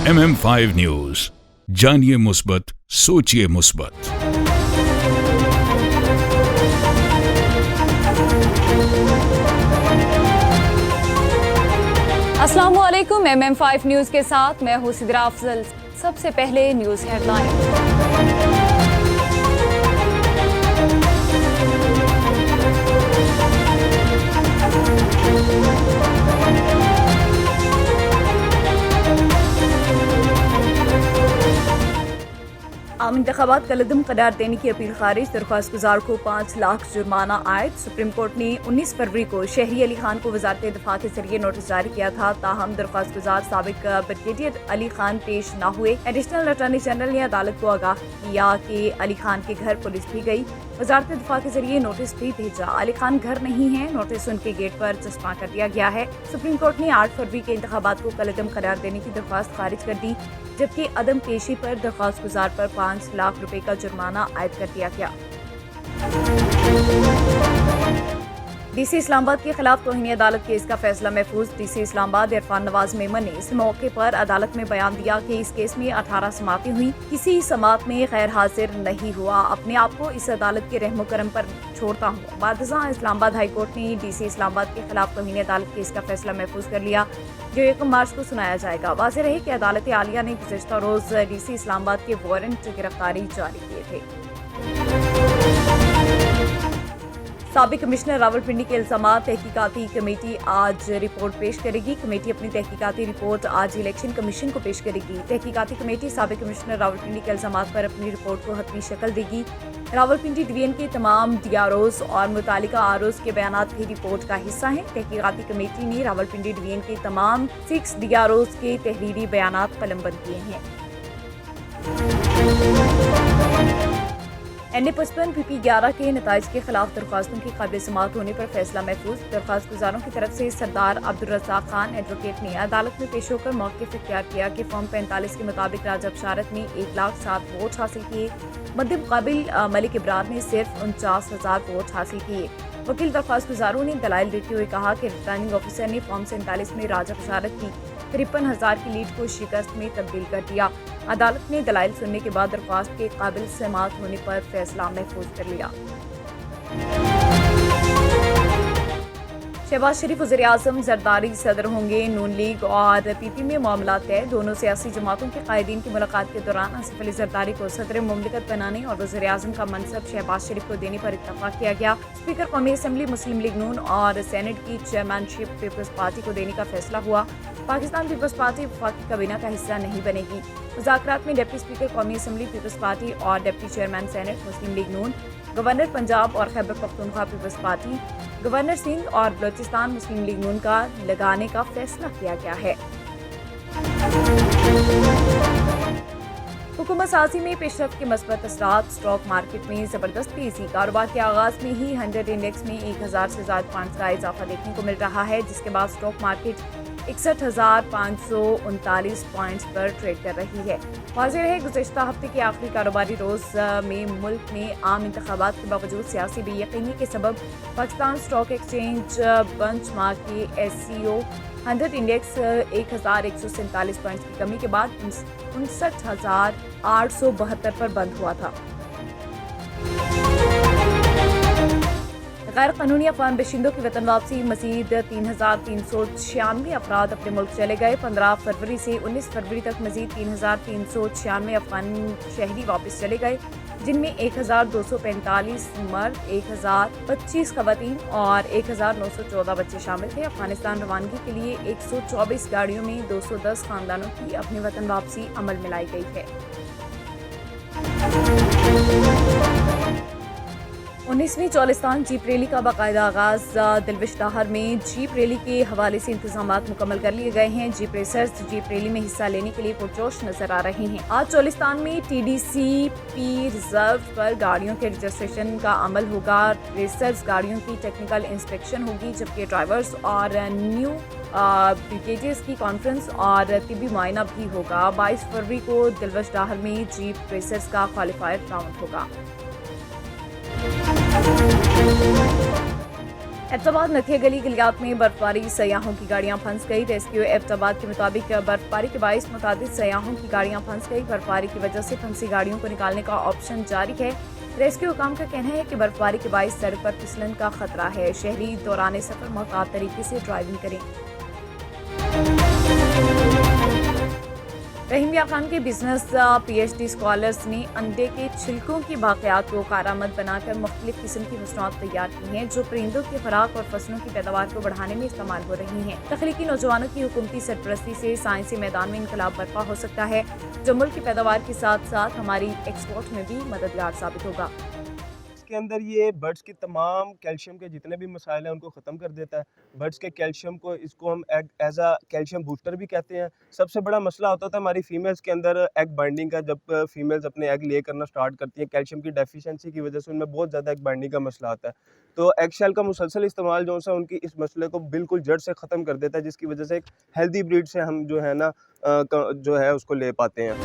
MM5 news, जानिए मुस्बत, सोचिए मुस्बत। अस्सलामुअलैकुम। MM5 न्यूज के साथ मैं हूं सिद्रा अफजल। सबसे पहले न्यूज हेडलाइन। आम इंतखाबात कलदम करार देने की अपील खारिज, दरख्वास्त गुजार को 5 लाख जुर्माना आयद। सुप्रीम कोर्ट ने 19 फरवरी को शहरी अली खान को वजारत दिफा के जरिए नोटिस जारी किया था, ताहम दरख्वास्त गुजार साबिक ब्रिगेडियर अली खान पेश न हुए। एडिशनल अटॉर्नी जनरल ने अदालत को आगाह किया कि अली खान के घर पुलिस भी गई, वजारत दिफा के जरिए नोटिस भी भेजा। अली खान घर नहीं है, नोटिस उनके गेट पर चस्पा कर दिया गया है। सुप्रीम कोर्ट ने 8 फरवरी के इंतखाबात को कलदम करार देने की दरख्वास्त खारिज कर दी, जबकि अदम पेशी पर दरख्वास्त गुजार पर 5 लाख रुपए का जुर्माना आयद कर दिया गया। डीसी इस्लामाबाद के खिलाफ तौहीन अदालत केस का फैसला महफूज। डीसी इस्लामाबाद इरफान नवाज मेमन ने इस मौके पर अदालत में बयान दिया कि इस केस में 18 समातें हुई, किसी समात में गैर हाजिर नहीं हुआ। अपने आप को इस अदालत के रहमो करम पर छोड़ता हूँ। बादशाह इस्लामाबाद हाई कोर्ट ने डीसी इस्लामाबाद के खिलाफ तौहीन अदालत केस का फैसला महफूज कर लिया, जो 1 मार्च को सुनाया जाएगा। वाज़ेह रहे कि अदालत आलिया ने गुज़श्ता रोज डीसी इस्लामाबाद के वारंट गिरफ्तारी जारी किए थे। साबिक कमिश्नर रावलपिंडी के इल्जामात, तहकीकाती कमेटी आज रिपोर्ट पेश करेगी। कमेटी अपनी तहकीकाती रिपोर्ट आज इलेक्शन कमीशन को पेश करेगी। तहकीकाती कमेटी साबिक कमिश्नर रावलपिंडी के इल्जामात पर अपनी रिपोर्ट को हतमी शक्ल देगी। रावलपिंडी डिवीजन के तमाम डीआरओज और मुतालिका आरओज के बयानात भी रिपोर्ट का हिस्सा हैं। तहकीकाती कमेटी ने रावलपिंडी डिवीजन के तमाम 6 डीआरओज के तहरीरी बयानात कलमबंद किए हैं। NA-55 PP-11 के नताइज के खिलाफ दरख्वास्तों की काबिल समाअत होने पर फैसला महफूज। दरख्वास्त गुजारों की तरफ से सरदार अब्दुल रज़ाक खान एडवोकेट ने अदालत में पेश होकर मौक़िफ़ इख्तियार किया कि फॉर्म 45 के मुताबिक राजा बशारत ने 1,07,000 वोट हासिल किए, मद्दे मुकाबिल मलिक इब्रार ने सिर्फ 49,000 वोट हासिल किए। वकील दरख्वास्त गुजारों ने दलाइल देते हुए कहा कि रिटर्निंग ऑफिसर ने फॉर्म 47 में राजा बशारत की 53,000 की लीड को शिकस्त में तब्दील कर दिया। अदालत ने दलाइल सुनने के बाद दरख्वास्त के काबिल समाअत होने पर फैसला महफूज कर लिया। शहबाज शरीफ वज़ीर आज़म जरदारी सदर होंगे। नून लीग और PP में मामला तय। दोनों सियासी जमातों के कायदीन की मुलाकात के दौरान आसिफ अली जरदारी को सदर मुमलिकत बनाने और वज़ीर आज़म का मनसब शहबाज शरीफ को देने पर इत्तफाक किया गया। स्पीकर कौमी असम्बली मुस्लिम लीग नून और सेनेट की चेयरमैनशिप पीपल्स पार्टी को देने का फैसला हुआ। पाकिस्तान पीपल्स पार्टी वफाकी काबीना का हिस्सा नहीं बनेगी। मुज़ाकरात में डिप्टी स्पीकर कौमी असम्बली पीपल्स पार्टी और deputy chairman senate Muslim League Noon, governor Punjab और खैबर पख्तूनख्वा पीपल्स पार्टी, गवर्नर सिंध और बलोचिस्तान मुस्लिम लीग नून का लगाने का फैसला किया गया है। हुकूमत साजी में पेशरफ के मस्बत असरात। स्टॉक मार्केट में जबरदस्त तेजी। कारोबार के आगाज में ही 100 इंडेक्स में 1000 से ज्यादा पॉइंट्स का इजाफा देखने को मिल रहा है, जिसके बाद स्टॉक मार्केट 61,539 पॉइंट्स पर ट्रेड कर रही है। वाज़ेह रहे गुज़श्ता हफ्ते के आखिरी कारोबारी रोज में मुल्क में आम इंतखाबात के बावजूद सियासी बेयकीनी के सबब पाकिस्तान स्टॉक एक्सचेंज बेंचमार्क के SCO 100 इंडेक्स 1147 पॉइंट्स की कमी के बाद 59,872 पर बंद हुआ था। गैर कानूनी अफगान बशिंदों की वतन वापसी। मजीद 3,396 अफराद अपने मुल्क चले गए। 15 फरवरी से 19 फरवरी तक मजीद 3,396 अफगान शहरी वापस चले गए, जिनमें 1,245 मर्द, 1,025 खवातीन और 1,914 बच्चे शामिल थे। अफगानिस्तान रवानगी के लिए 124 गाड़ियों में 210 खानदानों की अपनी वतन वापसी अमल में लाई गई है। 19वीं चौलिस्तान जीप रैली का बाकायदा आगाज। दिलविश डाहर में जीप रैली के हवाले से इंतजामात मुकम्मल कर लिए गए हैं। जीप रेसर्स जीप रैली में हिस्सा लेने के लिए पुरजोश नजर आ रहे हैं। आज चौलिस्तान में TDCP रिजर्व पर गाड़ियों के रजिस्ट्रेशन का अमल होगा। रेसर्स गाड़ियों की टेक्निकल इंस्पेक्शन होगी, जबकि ड्राइवर्स और न्यू ब्रिगेडियर्स की कॉन्फ्रेंस और तिब्बी मुआयना भी होगा। 22 फरवरी को दिलविश डाहर में जीप रेसर्स का क्वालिफायर राउंड होगा। एबटाबाद नथिया गली गलियात में बर्फबारी सयाहों की गाड़ियां फंस गई। रेस्क्यू एबटाबाद के मुताबिक बर्फबारी के बायस मुताबिक सयाहों की गाड़ियां फंस गई। बर्फबारी की वजह से फंसी गाड़ियों को निकालने का ऑप्शन जारी है। रेस्क्यू हुकाम का कहना है कि बर्फबारी के बायस सड़क पर फिसलन का खतरा है। शहरी दौरान सफर मोहतात तरीके से ड्राइविंग करें। रहीम मियां खान के बिजनेस PhD स्कॉलर्स ने अंडे के छिलकों की बाक़ियात को कारामद बनाकर मुख्तलिफ किस्म की मसनूआत तैयार की हैं जो परिंदों की खुराक और फसलों की पैदावार को बढ़ाने में इस्तेमाल हो रही हैं। तख्लीकी नौजवानों की हुकूमती सरपरस्ती से साइंसी मैदान में इनकलाब बर्पा हो सकता है जो मुल्क की पैदावार के साथ साथ हमारी एक्सपोर्ट में भी मददगार साबित होगा। के अंदर ये बर्ड्स की तमाम कैल्शियम के जितने भी मसाइल हैं उनको ख़त्म कर देता है। बर्ड्स के कैल्शियम को इसको हम एज अ कैल्शियम बूस्टर भी कहते हैं। सबसे बड़ा मसला होता था हमारी फीमेल्स के अंदर एग बाइंडिंग का। जब फीमेल्स अपने एग ले करना स्टार्ट करती हैं कैल्शियम की डेफिशिएंसी की वजह से उनमें बहुत ज़्यादा एग बाइंडिंग का मसला आता है। तो एग शेल का मुसलसल इस्तेमाल जो है उनकी इस मसले को बिल्कुल जड़ से ख़त्म कर देता है, जिसकी वजह से एक हेल्दी ब्रीड से हम जो है ना जो है उसको ले पाते हैं।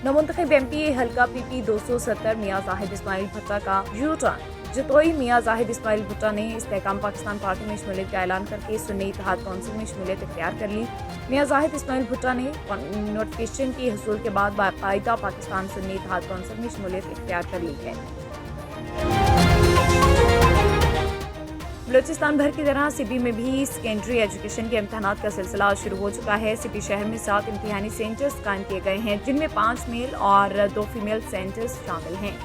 नवमुंतखब MP हल्का PP 270 मियां जाहिद इस्माइल भुट्टा का यू टर्न। जतोई मियां जाहिद इस्माइल भुट्टा ने इस्तेहकाम पाकिस्तान पार्टी में शमूलियत का ऐलान करके सुन्नी इत्तेहाद कौंसिल में शमूलियत इख्तियार कर ली। मियां जाहिद इस्माइल भुट्टा ने नोटिफिकेशन की हसूल के बाद बाकायदा पाकिस्तान सुन्नी इत्तेहाद कौंसिल में शमूलियत इख्तियार कर ली है। बलूचिस्तान भर की तरह सिपी में भी सेकेंडरी एजुकेशन के इम्तहानात का सिलसिला शुरू हो चुका है। सिपी शहर में 7 इम्तिहानी सेंटर्स कायम किए गए हैं जिनमें 5 मेल और 2 फीमेल सेंटर्स शामिल हैं।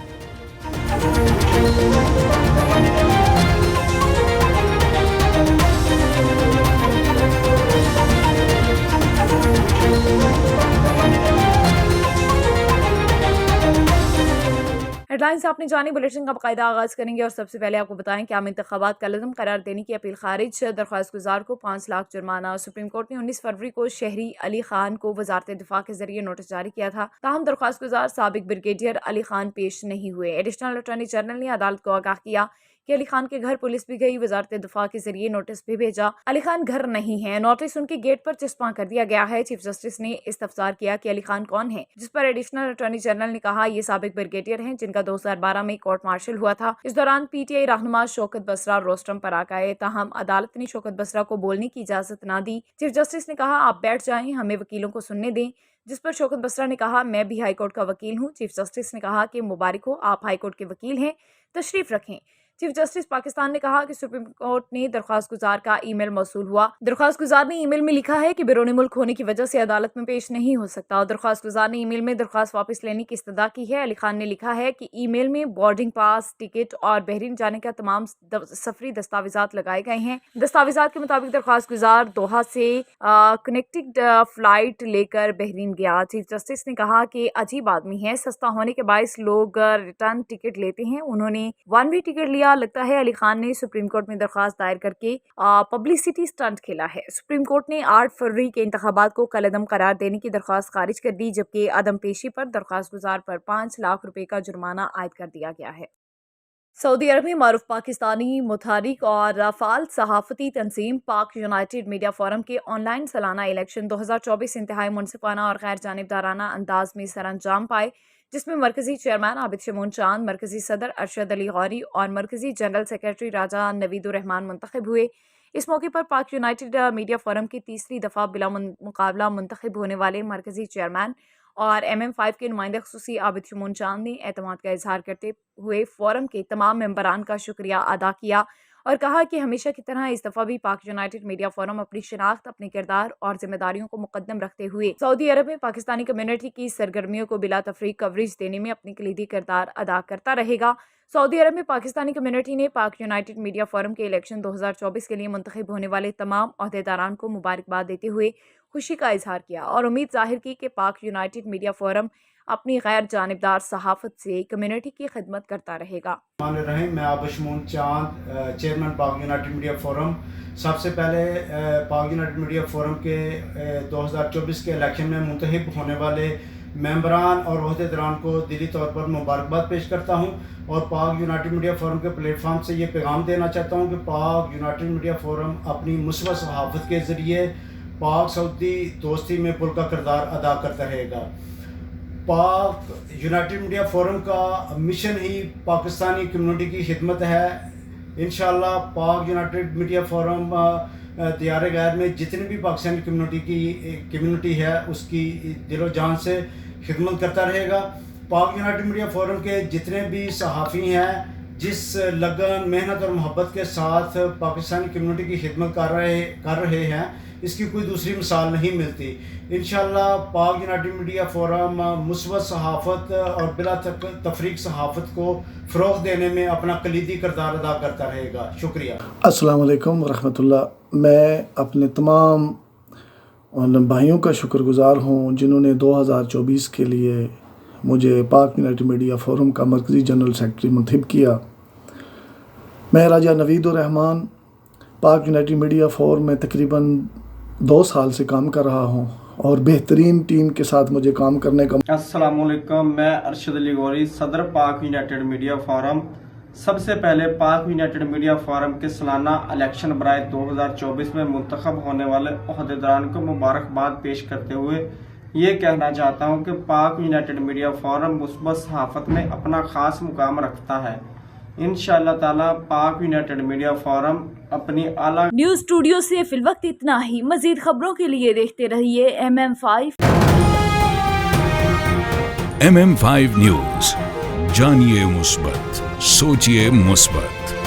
हेडलाइंस आपने जानी। बुलेटिन का बाकायदा आगाज करेंगे और सबसे पहले आपको बताएं कि आम इंतखाबात कलअदम करार देने की अपील खारिज। दरख्वास्त गुजार को 5 लाख जुर्माना। सुप्रीम कोर्ट ने 19 फरवरी को शहरी अली खान को वजारत दिफा के जरिए नोटिस जारी किया था। ताहम दरख्वास्त गुजार साबिक ब्रिगेडियर अली खान पेश नहीं हुए। एडिशनल अटॉर्नी जनरल ने अदालत को आगाह किया कि अली खान के घर पुलिस भी गई, वजारत दिफा के जरिए नोटिस भी भेजा। अली खान घर नहीं है। नोटिस उनके गेट पर चिस्पा कर दिया गया है। चीफ जस्टिस ने इस्तफसार किया कि अली खान कौन है, जिस पर एडिशनल अटॉर्नी जनरल ने कहा ये साबिक ब्रिगेडियर हैं जिनका 2012 में कोर्ट मार्शल हुआ था। इस दौरान PTI रहनुमा शौकत बसरा रोस्टम पर आ गए। ताहम अदालत ने शौकत बसरा को बोलने की इजाजत न दी। चीफ जस्टिस ने कहा आप बैठ जाएं, हमें वकीलों को सुनने दें, जिस पर शौकत बसरा ने कहा मैं भी हाईकोर्ट का वकील हूँ। चीफ जस्टिस ने कहा कि मुबारक हो, आप हाईकोर्ट के वकील हैं, तशरीफ रखें। चीफ जस्टिस पाकिस्तान ने कहा कि सुप्रीम कोर्ट ने दरख्वास्त गुजार का ईमेल मौसूल हुआ। दरख्वास्त गुजार ने ईमेल में लिखा है कि बैरून मुल्क होने की वजह से अदालत में पेश नहीं हो सकता। दरख्वास्त गुजार ने ईमेल में दरख्वास्त वापस लेने की इस्तदा की है। अली खान ने लिखा है कि ईमेल में बोर्डिंग पास, टिकट और बहरीन जाने का तमाम सफरी दस्तावेजात लगाए गए हैं। दस्तावेजात के मुताबिक दरख्वास्त गुजार दोहा से कनेक्टिंग फ्लाइट लेकर बहरीन गया। चीफ जस्टिस ने कहा कि अजीब आदमी है, सस्ता होने के बायस लोग रिटर्न टिकट लेते हैं। उन्होंने 1 वे टिकट लिया। लगता है अली खान ने सुप्रीम कोर्ट में दरख्वास्त दायर करके पब्लिसिटी स्टंट खेला है। सुप्रीम कोर्ट ने 8 फरवरी के इंतखाबात को कलअदम करार देने की दरख्वास्त खारिज कर दी, जबकि अदम पेशी पर दरख्वास्त गुजार पर 5 लाख रुपए का जुर्माना आयद कर दिया गया है। सऊदी अरब में मारूफ पाकिस्तानी मुतारिक और फाल सहाफती तंजीम पाक यूनाइटेड मीडिया फोरम के ऑनलाइन सालाना इलेक्शन 2024 इंतहाई मुनसिफाना और गैर जानिबदाराना अंदाज में सरअंजाम पाए, जिसमें मरकजी चेयरमैन आबिद शमून चांद, मरकजी सदर अरशद अली गौरी और मरकजी जनरल सेक्रेटरी राजा नवीदुर रहमान मुंतखब हुए। इस मौके पर पाक यूनाइटेड मीडिया फोरम की तीसरी दफ़ा बिला मुकाबला मुंतखब होने वाले मरकजी चेयरमैन और MM5 के नुमाइंदे खुसूसी आबिद शमून चांद ने एतमाद का इजहार करते हुए फोरम के तमाम मेंबरान का शुक्रिया अदा किया और कहा कि हमेशा की तरह इस दफ़ा भी पाक यूनाइटेड मीडिया फोरम अपनी शिनाख्त, अपने किरदार और जिम्मेदारियों को मुकद्दम रखते हुए सऊदी अरब में पाकिस्तानी कम्युनिटी की सरगर्मियों को बिला तफरीक कवरेज देने में अपनी कलीदी किरदार अदा करता रहेगा। सऊदी अरब में पाकिस्तानी कम्युनिटी ने पाक यूनाइटेड मीडिया फोरम के इलेक्शन 2024 के लिए मुंतखब होने वाले तमाम अहदेदारान को मुबारकबाद देते हुए खुशी का इजहार किया और उम्मीद जाहिर की कि पाक यूनाइटेड मीडिया फोरम अपनी गैर जानिबदार सहाफत से कम्युनिटी की खिदमत करता रहेगा। मैं आबिद शमून चांद, चेयरमैन पाक यूनाइटेड मीडिया फोरम। सबसे पहले पाक यूनाइटेड मीडिया फोरम के 2024 के इलेक्शन में मुंतखब होने वाले मेंबरान और अहदेदारान को दिली तौर पर मुबारकबाद पेश करता हूं और पाक यूनाइटेड मीडिया फोरम के प्लेटफॉर्म से ये पैगाम देना चाहता हूं कि पाक यूनाइटेड मीडिया फोरम अपनी मुस्बत सहाफत के ज़रिए पाक सऊदी दोस्ती में पुरका किरदार अदा करता रहेगा। पाक यूनाइटेड मीडिया फोरम का मिशन ही पाकिस्तानी कम्युनिटी की खिदमत है। इंशाल्लाह पाक यूनाइटेड मीडिया फोरम दियार गैर में जितनी भी पाकिस्तानी कम्युनिटी है उसकी दिलो जान से खिदमत करता रहेगा। पाक यूनाइटेड मीडिया फोरम के जितने भी सहाफ़ी हैं जिस लगन मेहनत और मोहब्बत के साथ पाकिस्तानी कम्युनिटी की खिदमत कर रहे हैं इसकी कोई दूसरी मिसाल नहीं मिलती। इंशाल्लाह पाक यूनाइटेड मीडिया फोरम मुस्बत सहाफ़त और बिला तफरीक सहाफ़त को फ़रोग़ देने में अपना कलीदी किरदार अदा करता रहेगा। शुक्रिया। अस्सलाम वालेकुम वरहमतुल्लाह। मैं अपने तमाम उन भाइयों का शुक्रगुज़ार हूँ जिन्होंने 2024 के लिए मुझे पाक यूनाइटेड मीडिया फोरम का मरकज़ी जनरल सेक्रेटरी मुंतखब किया। मैं राजा नवीदुर रहमान पाक यूनाइटेड मीडिया फोरम में तकरीबन 2 साल से काम कर रहा हूँ और बेहतरीन टीम के साथ मुझे काम करने का। अस्सलाम वालेकुम, मैं अरशद अली गौरी सदर पाक यूनाइटेड मीडिया फोरम। सबसे पहले पाक यूनाइटेड मीडिया फोरम के सालाना इलेक्शन बराए 2024 में मुंतखब होने वाले ओहदेदारान को मुबारकबाद पेश करते हुए ये कहना चाहता हूँ कि पाक यूनाइटेड मीडिया फोरम मुस्बत सहाफ़त में अपना ख़ास मुकाम रखता है। इंशाअल्लाह ताला पाक यूनाइटेड मीडिया फोरम अपनी आला। न्यूज़ स्टूडियो से फिलवक्त इतना ही। मज़ीद खबरों के लिए देखते रहिए MM5। MM5 न्यूज, जानिए मुस्बत, सोचिए मुस्बत।